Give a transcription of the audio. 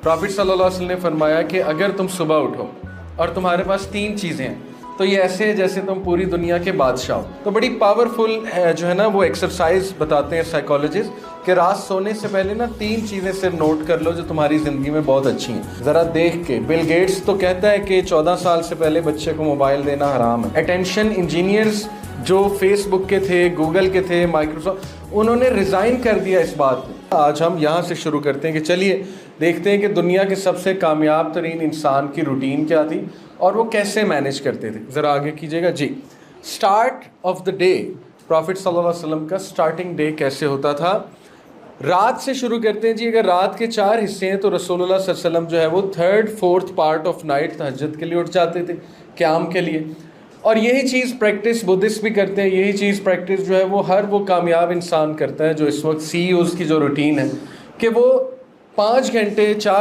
Profit صلی اللہ علیہ وسلم نے فرمایا کہ اگر تم صبح اٹھو اور تمہارے پاس 3 چیزیں ہیں تو یہ ایسے ہے جیسے تم پوری دنیا کے بادشاہ ہو. تو بڑی پاورفل جو ہے نا وہ ایکسرسائز بتاتے ہیں سائیکالوجسٹ کہ رات سونے سے پہلے نا 3 چیزیں صرف نوٹ کر لو جو تمہاری زندگی میں بہت اچھی ہیں. ذرا دیکھ کے بل گیٹس تو کہتا ہے کہ 14 سال سے پہلے بچے کو موبائل دینا حرام ہے. اٹینشن انجینئرز جو فیس بک کے تھے، گوگل کے تھے، مائکروسافٹ، انہوں نے ریزائن کر دیا اس بات پہ. آج ہم یہاں سے شروع کرتے ہیں کہ چلیے دیکھتے ہیں کہ دنیا کے سب سے کامیاب ترین انسان کی روٹین کیا تھی اور وہ کیسے مینیج کرتے تھے. ذرا آگے کیجیے گا جی. Start off the day, prophet صلی اللہ علیہ وسلم کا اسٹارٹنگ ڈے کیسے ہوتا تھا؟ رات سے شروع کرتے ہیں جی. اگر رات کے 4 حصے ہیں تو رسول اللہ صلی اللہ علیہ وسلم جو ہے وہ 3rd 4th part of night تہجد کے لیے اٹھ جاتے تھے، قیام کے لیے. اور یہی چیز پریکٹس بدھسٹ بھی کرتے ہیں، یہی چیز پریکٹس جو ہے وہ ہر وہ کامیاب انسان کرتا ہے جو اس وقت سی ایوز کی جو روٹین ہے کہ وہ 5 گھنٹے 4